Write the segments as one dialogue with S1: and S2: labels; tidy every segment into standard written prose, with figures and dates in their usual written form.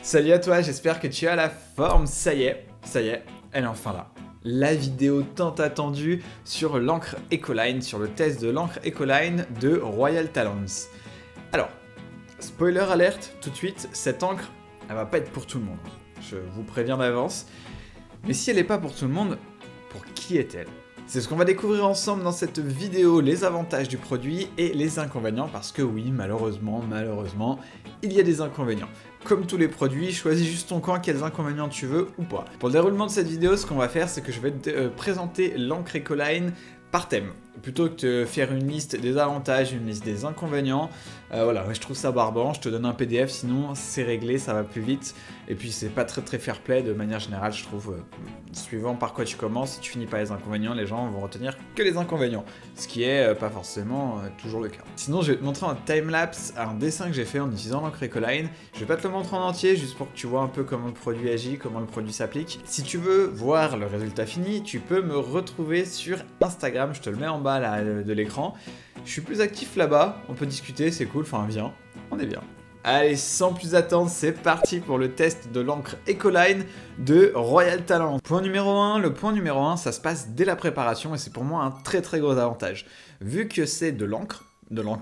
S1: Salut à toi, j'espère que tu as la forme. Ça y est, elle est enfin là. La vidéo tant attendue sur l'encre Ecoline, sur le test de l'encre Ecoline de Royal Talents. Alors, spoiler alerte, tout de suite, cette encre, elle va pas être pour tout le monde. Je vous préviens d'avance. Mais si elle n'est pas pour tout le monde, pour qui est-elle? C'est ce qu'on va découvrir ensemble dans cette vidéo, les avantages du produit et les inconvénients, parce que oui, malheureusement, il y a des inconvénients. Comme tous les produits, choisis juste ton camp, quels inconvénients tu veux ou pas. Pour le déroulement de cette vidéo, ce qu'on va faire, c'est que je vais te présenter l'encre Ecoline par thème. Plutôt que de faire une liste des avantages, une liste des inconvénients, voilà, je trouve ça barbant, je te donne un PDF, sinon c'est réglé, ça va plus vite. Et puis c'est pas très fair play de manière générale, je trouve, suivant par quoi tu commences, si tu finis par les inconvénients, les gens vont retenir que les inconvénients. Ce qui est pas forcément toujours le cas. Sinon je vais te montrer un timelapse, un dessin que j'ai fait en utilisant l'encre Ecoline. Je vais pas te le montrer en entier, juste pour que tu vois un peu comment le produit agit, comment le produit s'applique. Si tu veux voir le résultat fini, tu peux me retrouver sur Instagram, je te le mets en bas là, de l'écran. Je suis plus actif là-bas, on peut discuter, c'est cool, enfin viens, on est bien. Allez, sans plus attendre, c'est parti pour le test de l'encre Ecoline de Royal Talents. Point numéro 1, le point numéro 1, ça se passe dès la préparation et c'est pour moi un très gros avantage. Vu que c'est de l'encre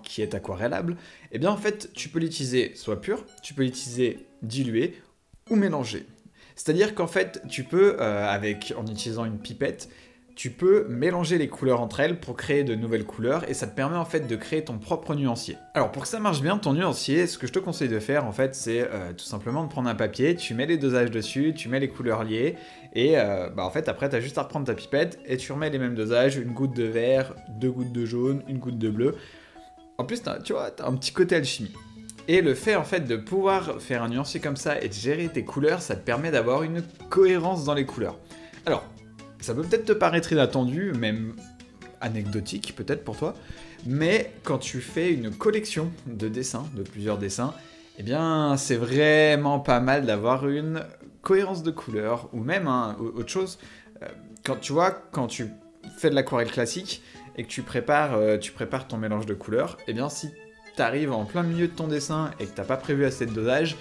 S1: qui est aquarellable, et bien en fait tu peux l'utiliser soit pure, tu peux l'utiliser diluée ou mélangée. C'est-à-dire qu'en fait tu peux, en utilisant une pipette, tu peux mélanger les couleurs entre elles pour créer de nouvelles couleurs et ça te permet en fait de créer ton propre nuancier. Alors pour que ça marche bien ton nuancier, ce que je te conseille de faire en fait c'est tout simplement de prendre un papier, tu mets les dosages dessus, tu mets les couleurs liées et en fait après tu as juste à reprendre ta pipette et tu remets les mêmes dosages, une goutte de vert, 2 gouttes de jaune, une goutte de bleu. En plus tu vois, t'as un petit côté alchimie. Et le fait en fait de pouvoir faire un nuancier comme ça et de gérer tes couleurs, ça te permet d'avoir une cohérence dans les couleurs. Alors, ça peut peut-être te paraître inattendu, même anecdotique peut-être pour toi, mais quand tu fais une collection de dessins, de plusieurs dessins, eh bien c'est vraiment pas mal d'avoir une cohérence de couleurs, ou même autre chose, quand tu fais de l'aquarelle classique et que tu prépares ton mélange de couleurs, eh bien si tu arrives en plein milieu de ton dessin et que tu n'as pas prévu assez de dosage,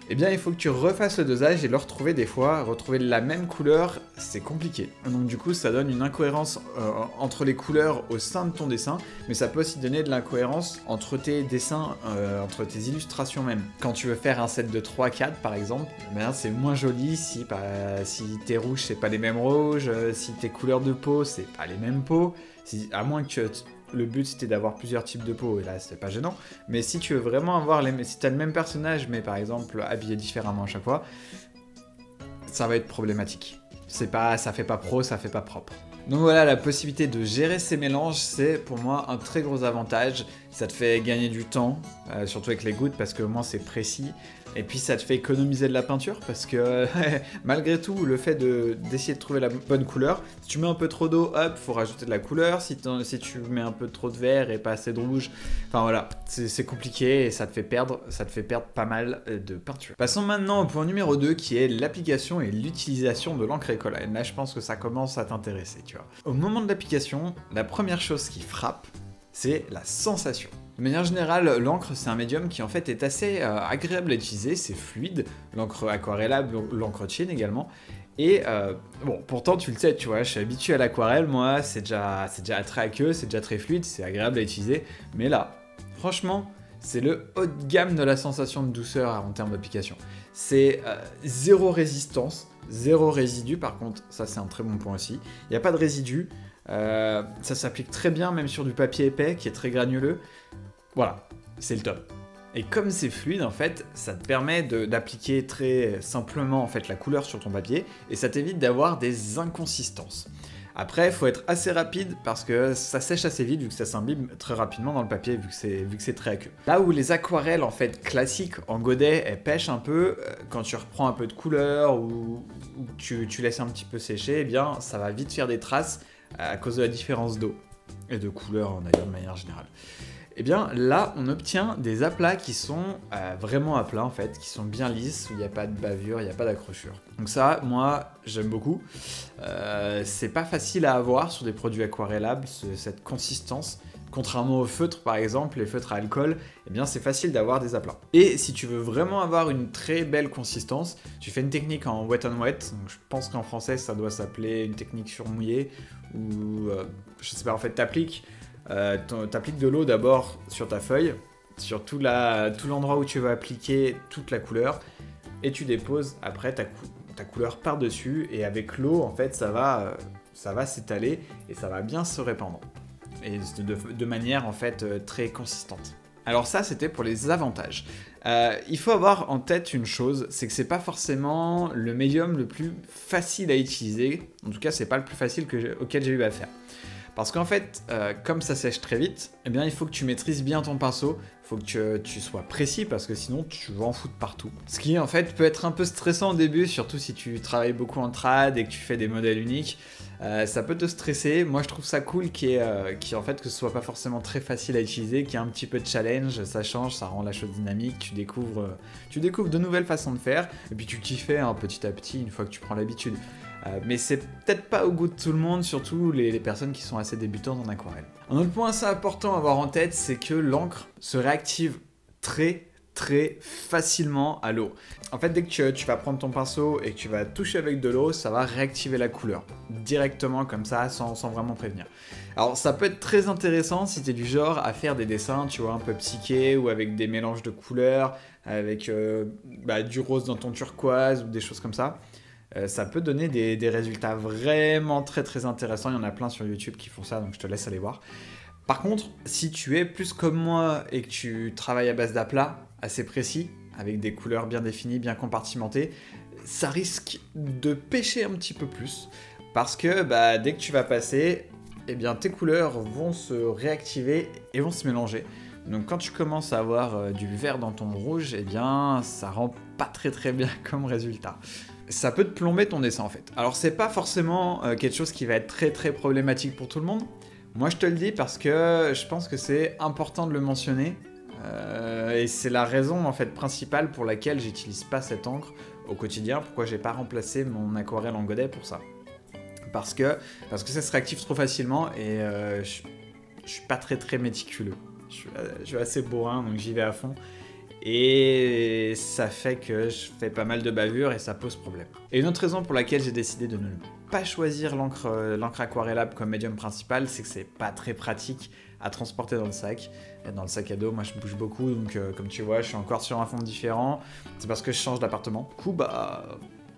S1: eh bien il faut que tu refasses le dosage et le retrouver des fois, retrouver la même couleur, c'est compliqué. Donc du coup ça donne une incohérence entre les couleurs au sein de ton dessin, mais ça peut aussi donner de l'incohérence entre tes dessins, entre tes illustrations même. Quand tu veux faire un set de 3-4 par exemple, ben, c'est moins joli si tes rouges c'est pas les mêmes rouges, si tes couleurs de peau c'est pas les mêmes peaux, à moins que le but c'était d'avoir plusieurs types de peau, et là c'est pas gênant, mais si tu veux vraiment avoir si t'as le même personnage, mais par exemple habillé différemment à chaque fois, ça va être problématique. Ça fait pas pro, ça fait pas propre. Donc voilà, la possibilité de gérer ces mélanges, c'est pour moi un très gros avantage. Ça te fait gagner du temps, surtout avec les gouttes, parce que au moins c'est précis. Et puis ça te fait économiser de la peinture, parce que malgré tout, le fait d'essayer de trouver la bonne couleur, si tu mets un peu trop d'eau, hop, faut rajouter de la couleur. Si tu mets un peu trop de vert et pas assez de rouge, enfin voilà, c'est compliqué et ça te fait perdre pas mal de peinture. Passons maintenant au point numéro 2, qui est l'application et l'utilisation de l'encre Ecoline. Là, je pense que ça commence à t'intéresser, tu vois. Au moment de l'application, la première chose qui frappe, c'est la sensation. De manière générale, l'encre c'est un médium qui en fait est assez agréable à utiliser, c'est fluide, l'encre aquarellable, l'encre Chin également, et bon, pourtant tu le sais, tu vois, je suis habitué à l'aquarelle, moi, c'est déjà très aqueux, c'est déjà très fluide, c'est agréable à utiliser, mais là, franchement, c'est le haut de gamme de la sensation de douceur en termes d'application. C'est zéro résistance, zéro résidu, par contre, ça c'est un très bon point aussi, il n'y a pas de résidu. Ça s'applique très bien même sur du papier épais qui est très granuleux. Voilà, c'est le top. Et comme c'est fluide en fait, ça te permet d'appliquer très simplement en fait la couleur sur ton papier et ça t'évite d'avoir des inconsistances. Après, il faut être assez rapide parce que ça sèche assez vite vu que ça s'imbibe très rapidement dans le papier vu que c'est très aqueux. Là où les aquarelles en fait classiques en godet, elles pêchent un peu, quand tu reprends un peu de couleur ou tu laisses un petit peu sécher, eh bien ça va vite faire des traces à cause de la différence d'eau et de couleur d'ailleurs de manière générale. Et bien là on obtient des aplats qui sont vraiment aplats en fait, qui sont bien lisses, où il n'y a pas de bavure, il n'y a pas d'accrochure. Donc ça, moi j'aime beaucoup. C'est pas facile à avoir sur des produits aquarellables, cette consistance Contrairement aux feutres par exemple, les feutres à alcool, eh bien c'est facile d'avoir des aplats. Et si tu veux vraiment avoir une très belle consistance, tu fais une technique en wet on wet, donc je pense qu'en français ça doit s'appeler une technique surmouillée, ou je sais pas, en fait t'appliques de l'eau d'abord sur ta feuille, sur tout l'endroit où tu vas appliquer toute la couleur, et tu déposes après ta couleur par-dessus, et avec l'eau en fait ça va s'étaler et ça va bien se répandre. Et de manière en fait très consistante. Alors ça c'était pour les avantages. Il faut avoir en tête une chose, c'est que c'est pas forcément le médium le plus facile à utiliser, en tout cas c'est pas le plus facile auquel j'ai eu affaire. Parce qu'en fait, comme ça sèche très vite, eh bien il faut que tu maîtrises bien ton pinceau, il faut que tu sois précis parce que sinon tu vas en foutre partout. Ce qui en fait peut être un peu stressant au début, surtout si tu travailles beaucoup en trad et que tu fais des modèles uniques. Ça peut te stresser. Moi je trouve ça cool en fait que ce soit pas forcément très facile à utiliser, qu'il y ait un petit peu de challenge, ça change, ça rend la chose dynamique, tu découvres de nouvelles façons de faire, et puis tu t'y fais petit à petit une fois que tu prends l'habitude. Mais c'est peut-être pas au goût de tout le monde, surtout les personnes qui sont assez débutantes en aquarelle. Un autre point assez important à avoir en tête, c'est que l'encre se réactive très facilement à l'eau. En fait, dès que tu vas prendre ton pinceau et que tu vas toucher avec de l'eau, ça va réactiver la couleur directement comme ça, sans vraiment prévenir. Alors ça peut être très intéressant si tu es du genre à faire des dessins, tu vois, un peu psychés ou avec des mélanges de couleurs, avec du rose dans ton turquoise ou des choses comme ça. Ça peut donner des résultats vraiment très intéressants. Il y en a plein sur YouTube qui font ça, donc je te laisse aller voir. Par contre, si tu es plus comme moi et que tu travailles à base d'aplats assez précis, avec des couleurs bien définies, bien compartimentées, ça risque de pêcher un petit peu plus. Parce que dès que tu vas passer, eh bien, tes couleurs vont se réactiver et vont se mélanger. Donc quand tu commences à avoir du vert dans ton rouge, eh bien, ça rend pas très bien comme résultat. Ça peut te plomber ton dessin en fait. Alors c'est pas forcément quelque chose qui va être très problématique pour tout le monde. Moi je te le dis parce que je pense que c'est important de le mentionner. Et c'est la raison en fait principale pour laquelle j'utilise pas cette encre au quotidien. Pourquoi j'ai pas remplacé mon aquarelle en godet pour ça. Parce que ça se réactive trop facilement et je suis pas très méticuleux. Je suis assez bourrin donc j'y vais à fond. Et ça fait que je fais pas mal de bavures et ça pose problème. Et une autre raison pour laquelle j'ai décidé de ne pas choisir l'encre aquarellable comme médium principal, c'est que c'est pas très pratique à transporter dans le sac. Et dans le sac à dos, moi je bouge beaucoup, donc comme tu vois, je suis encore sur un fond différent. C'est parce que je change d'appartement. Du coup,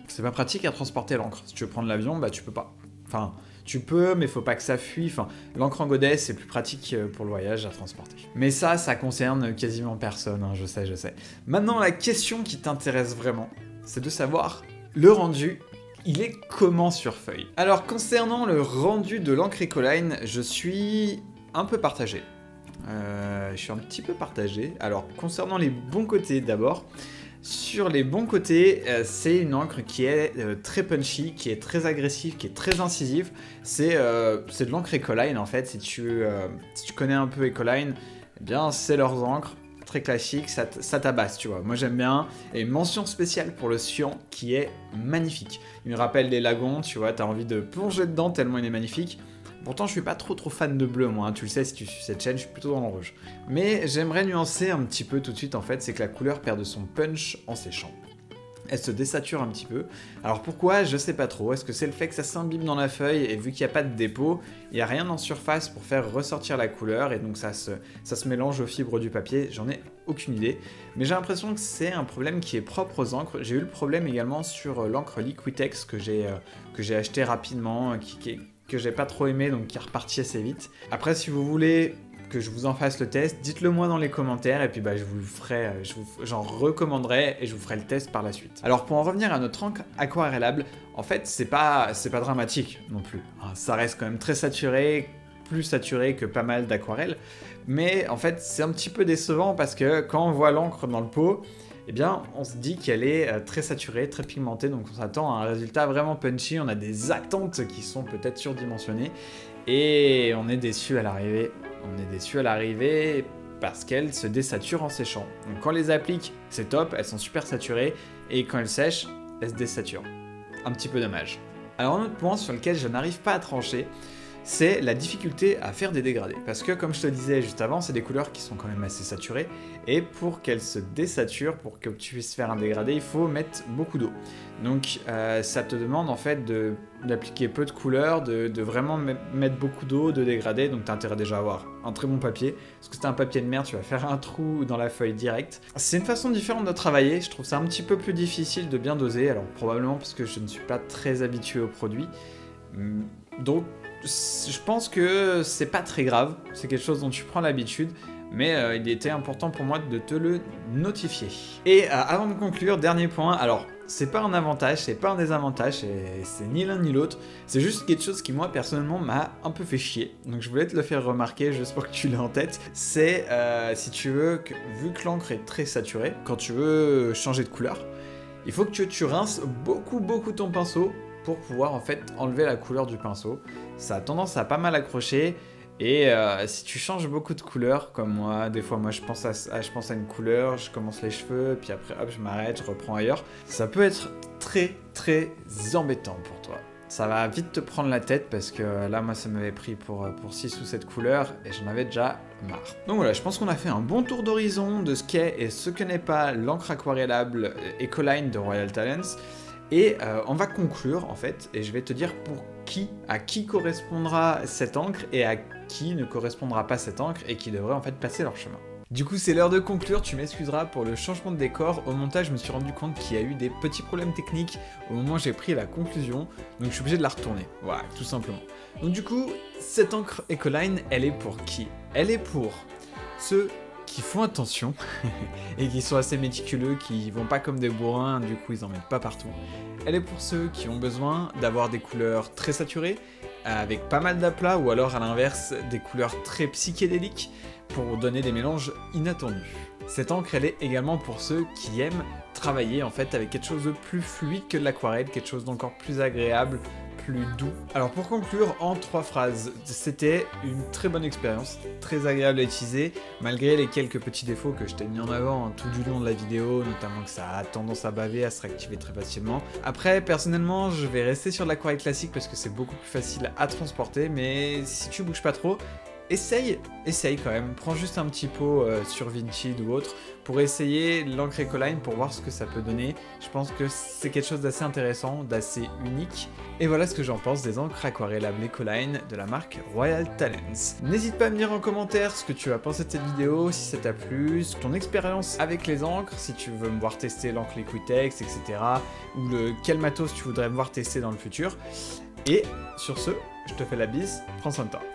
S1: c'est pas pratique à transporter l'encre. Si tu veux prendre l'avion, tu peux pas. Enfin, tu peux, mais faut pas que ça fuit. Enfin, l'encre en godet, c'est plus pratique pour le voyage à transporter. Mais ça concerne quasiment personne, hein, je sais. Maintenant, la question qui t'intéresse vraiment, c'est de savoir le rendu, il est comment sur feuille? Alors, concernant le rendu de l'encre Ecoline, je suis un peu partagé. Je suis un petit peu partagé. Alors, concernant les bons côtés d'abord, sur les bons côtés, c'est une encre qui est très punchy, qui est très agressive, qui est très incisive. C'est de l'encre Ecoline en fait. Si tu connais un peu Ecoline, eh bien c'est leurs encres, très classiques, ça tabasse, tu vois. Moi j'aime bien. Et mention spéciale pour le cyan qui est magnifique. Il me rappelle des lagons, tu vois, t'as envie de plonger dedans tellement il est magnifique. Pourtant, je suis pas trop fan de bleu, moi, hein. Tu le sais, si tu suis cette chaîne, je suis plutôt dans le rouge. Mais j'aimerais nuancer un petit peu tout de suite, en fait, c'est que la couleur perd de son punch en séchant. Elle se désature un petit peu. Alors pourquoi? Je sais pas trop. Est-ce que c'est le fait que ça s'imbibe dans la feuille et vu qu'il n'y a pas de dépôt, il n'y a rien en surface pour faire ressortir la couleur et donc ça se mélange aux fibres du papier? J'en ai aucune idée. Mais j'ai l'impression que c'est un problème qui est propre aux encres. J'ai eu le problème également sur l'encre Liquitex que j'ai acheté rapidement, que j'ai pas trop aimé, donc qui est reparti assez vite. Après, si vous voulez que je vous en fasse le test, dites-le moi dans les commentaires et puis je vous le ferai, j'en recommanderai et je vous ferai le test par la suite. Alors pour en revenir à notre encre aquarellable, en fait c'est pas dramatique non plus. Ça reste quand même très saturé, plus saturé que pas mal d'aquarelles, mais en fait c'est un petit peu décevant parce que quand on voit l'encre dans le pot, eh bien, on se dit qu'elle est très saturée, très pigmentée, donc on s'attend à un résultat vraiment punchy, on a des attentes qui sont peut-être surdimensionnées, et on est déçu à l'arrivée. On est déçu à l'arrivée parce qu'elles se désaturent en séchant. Donc quand on les applique, c'est top, elles sont super saturées, et quand elles sèchent, elles se désaturent. Un petit peu dommage. Alors un autre point sur lequel je n'arrive pas à trancher, c'est la difficulté à faire des dégradés. Parce que comme je te disais juste avant, c'est des couleurs qui sont quand même assez saturées, et pour qu'elles se désaturent, pour que tu puisses faire un dégradé, il faut mettre beaucoup d'eau. Donc ça te demande en fait d'appliquer peu de couleurs, de vraiment mettre beaucoup d'eau, de dégrader, donc tu as intérêt déjà à avoir un très bon papier, parce que si tu as un papier de merde, tu vas faire un trou dans la feuille direct. C'est une façon différente de travailler, je trouve ça un petit peu plus difficile de bien doser, alors probablement parce que je ne suis pas très habitué au produit, donc je pense que c'est pas très grave, c'est quelque chose dont tu prends l'habitude, mais il était important pour moi de te le notifier. Et avant de conclure, dernier point, alors c'est pas un avantage, c'est pas un désavantage, c'est ni l'un ni l'autre, c'est juste quelque chose qui moi personnellement m'a un peu fait chier, donc je voulais te le faire remarquer juste pour que tu l'aies en tête, c'est si tu veux, vu que l'encre est très saturée, quand tu veux changer de couleur, il faut que tu rinces beaucoup ton pinceau pour pouvoir en fait enlever la couleur du pinceau. Ça a tendance à pas mal accrocher, et si tu changes beaucoup de couleurs, comme moi, des fois moi je pense à une couleur, je commence les cheveux, puis après hop je m'arrête, je reprends ailleurs, ça peut être très embêtant pour toi. Ça va vite te prendre la tête parce que là moi ça m'avait pris pour 6 ou 7 couleurs et j'en avais déjà marre. Donc voilà, je pense qu'on a fait un bon tour d'horizon de ce qu'est et ce que n'est pas l'encre aquarellable Ecoline de Royal Talens. Et on va conclure en fait, et je vais te dire à qui correspondra cette encre et à qui ne correspondra pas cette encre et qui devrait en fait passer leur chemin. Du coup c'est l'heure de conclure, tu m'excuseras pour le changement de décor. Au montage je me suis rendu compte qu'il y a eu des petits problèmes techniques au moment où j'ai pris la conclusion, donc je suis obligé de la retourner, voilà, tout simplement. Donc du coup, cette encre Ecoline, elle est pour qui? Elle est pour ceux qui font attention et qui sont assez méticuleux, qui vont pas comme des bourrins, du coup ils en mettent pas partout. Elle est pour ceux qui ont besoin d'avoir des couleurs très saturées, avec pas mal d'aplats, ou alors à l'inverse des couleurs très psychédéliques pour donner des mélanges inattendus. Cette encre elle est également pour ceux qui aiment travailler en fait avec quelque chose de plus fluide que de l'aquarelle, quelque chose d'encore plus agréable, plus doux. Alors pour conclure en 3 phrases, c'était une très bonne expérience, très agréable à utiliser, malgré les quelques petits défauts que je t'ai mis en avant tout du long de la vidéo, notamment que ça a tendance à baver, à se réactiver très facilement. Après, personnellement, je vais rester sur l'aquarelle classique parce que c'est beaucoup plus facile à transporter, mais si tu bouges pas trop, essaye quand même, prends juste un petit pot sur Vinted ou autre pour essayer l'encre Ecoline pour voir ce que ça peut donner. Je pense que c'est quelque chose d'assez intéressant, d'assez unique. Et voilà ce que j'en pense des encres aquarellables Ecoline de la marque Royal Talens. N'hésite pas à me dire en commentaire ce que tu as pensé de cette vidéo, si ça t'a plu, ton expérience avec les encres, si tu veux me voir tester l'encre Liquitex, etc. ou quel matos tu voudrais me voir tester dans le futur. Et sur ce, je te fais la bise, prends soin de toi.